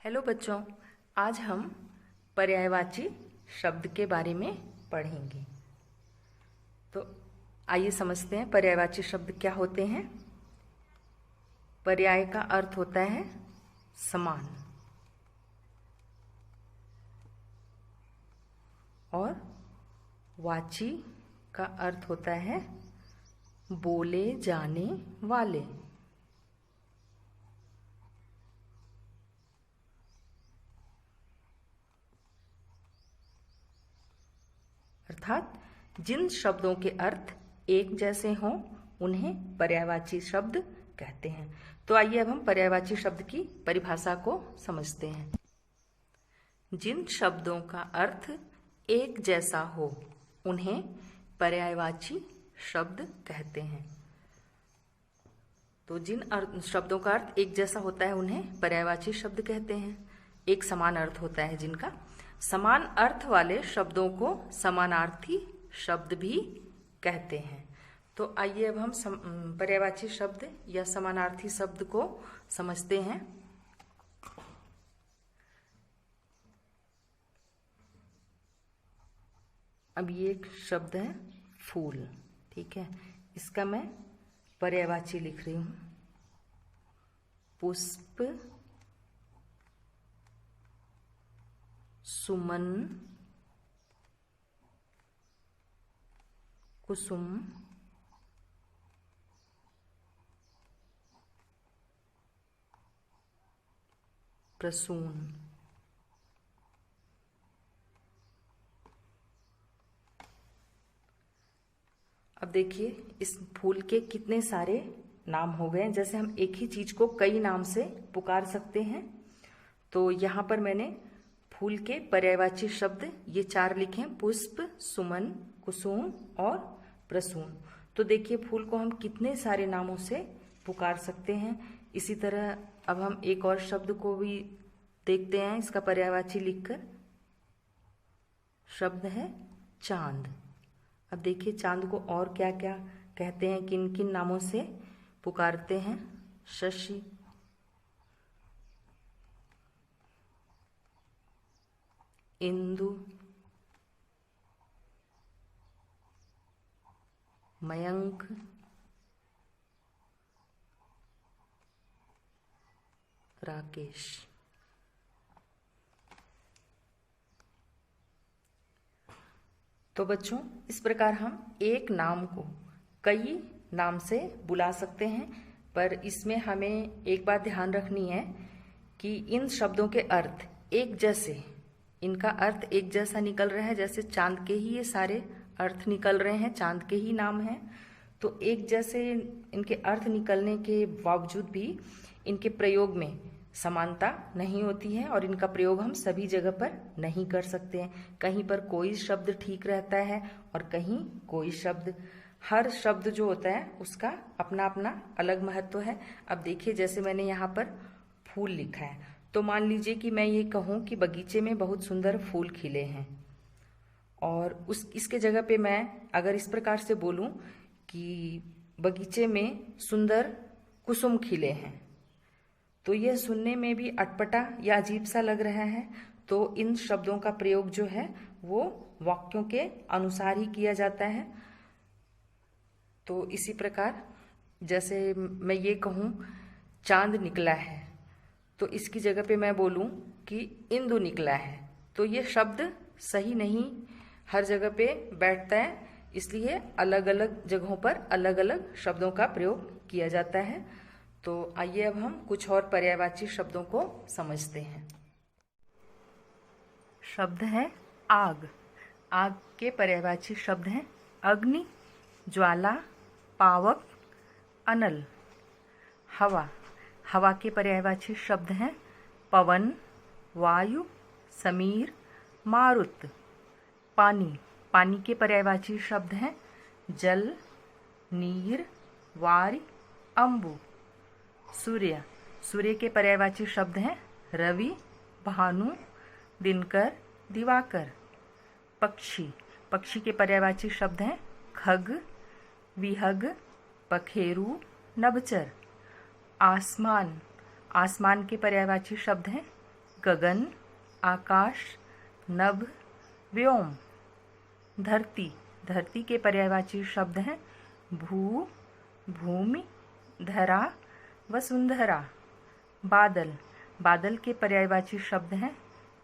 Hello बच्चों, आज हम पर्यायवाची शब्द के बारे में पढ़ेंगे। तो आइए समझते हैं पर्यायवाची शब्द क्या होते हैं। पर्याय का अर्थ होता है समान और वाची का अर्थ होता है बोले जाने वाले। अर्थात जिन शब्दों के अर्थ एक जैसे हों उन्हें पर्यायवाची शब्द कहते हैं। तो आइए अब हम पर्यायवाची शब्द की परिभाषा को समझते हैं। जिन शब्दों का अर्थ एक जैसा हो उन्हें पर्यायवाची शब्द कहते हैं। तो जिन शब्दों का अर्थ एक जैसा होता है उन्हें पर्यायवाची शब्द कहते हैं। एक समान अर्थ होता है जिनका। समान अर्थ वाले शब्दों को समानार्थी शब्द भी कहते हैं। तो आइए अब हम पर्यायवाची शब्द या समानार्थी शब्द को समझते हैं। अब ये एक शब्द है फूल, ठीक है। इसका मैं पर्यायवाची लिख रही हूं, पुष्प, सुमन, कुसुम, प्रसून। अब देखिए इस फूल के कितने सारे नाम हो गए। जैसे हम एक ही चीज को कई नाम से पुकार सकते हैं। तो यहाँ पर मैंने फूल के पर्यायवाची शब्द ये 4 लिखे हैं, पुष्प, सुमन, कुसुम और प्रसून। तो देखिए फूल को हम कितने सारे नामों से पुकार सकते हैं। इसी तरह अब हम एक और शब्द को भी देखते हैं इसका पर्यायवाची लिखकर। शब्द है चांद। अब देखिए चांद को और क्या क्या कहते हैं, किन किन नामों से पुकारते हैं। शशि, इंदु, मयंक, राकेश। तो बच्चों इस प्रकार हम एक नाम को कई नाम से बुला सकते हैं। पर इसमें हमें एक बात ध्यान रखनी है कि इन शब्दों के अर्थ एक जैसे, इनका अर्थ एक जैसा निकल रहा है। जैसे चांद के ही ये सारे अर्थ निकल रहे हैं, चांद के ही नाम हैं। तो एक जैसे इनके अर्थ निकलने के बावजूद भी इनके प्रयोग में समानता नहीं होती है और इनका प्रयोग हम सभी जगह पर नहीं कर सकते हैं। कहीं पर कोई शब्द ठीक रहता है और कहीं कोई शब्द। हर शब्द जो होता है उसका अपना अपना अलग महत्व है। अब देखिए जैसे मैंने यहाँ पर फूल लिखा है, तो मान लीजिए कि मैं ये कहूँ कि बगीचे में बहुत सुंदर फूल खिले हैं, और इसके जगह पे मैं अगर इस प्रकार से बोलूँ कि बगीचे में सुंदर कुसुम खिले हैं, तो यह सुनने में भी अटपटा या अजीब सा लग रहा है। तो इन शब्दों का प्रयोग जो है वो वाक्यों के अनुसार ही किया जाता है। तो इसी प्रकार जैसे मैं ये कहूँ चांद निकला है, तो इसकी जगह पे मैं बोलूँ कि इंदु निकला है, तो ये शब्द सही नहीं हर जगह पे बैठता है। इसलिए अलग अलग जगहों पर अलग अलग शब्दों का प्रयोग किया जाता है। तो आइए अब हम कुछ और पर्यायवाची शब्दों को समझते हैं। शब्द है आग। आग के पर्यायवाची शब्द हैं अग्नि, ज्वाला, पावक, अनल। हवा। हवा के पर्यायवाची शब्द हैं पवन, वायु, समीर, मारुत। पानी। पानी के पर्यायवाची शब्द हैं जल, नीर, वारि, अम्बु। सूर्य। सूर्य के पर्यायवाची शब्द हैं रवि, भानु, दिनकर, दिवाकर। पक्षी। पक्षी के पर्यायवाची शब्द हैं खग, विहग, पखेरु, नभचर। आसमान। आसमान के पर्यायवाची शब्द हैं गगन, आकाश, नभ, व्योम। धरती, धरती के पर्यायवाची शब्द हैं भू, भूमि, धरा, वसुंधरा। बादल, बादल के पर्यायवाची शब्द हैं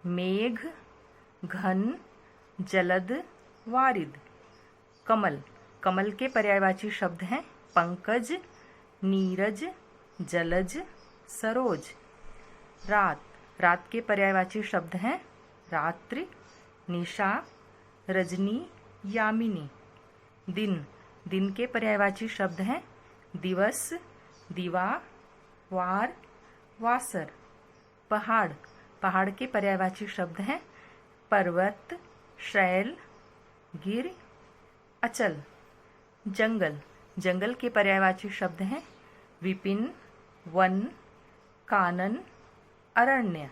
मेघ, घन, जलद, वारिद। कमल, कमल के पर्यायवाची शब्द हैं पंकज, नीरज, जलज, सरोज। रात, रात के पर्यायवाची शब्द हैं रात्रि, निशा, रजनी, यामिनी। दिन, दिन के पर्यायवाची शब्द हैं दिवस, दिवा, वार, वासर। पहाड़, पहाड़ के पर्यायवाची शब्द हैं पर्वत, शैल, गिर, अचल। जंगल, जंगल के पर्यायवाची शब्द हैं विपिन, वन, कानन, अरण्य।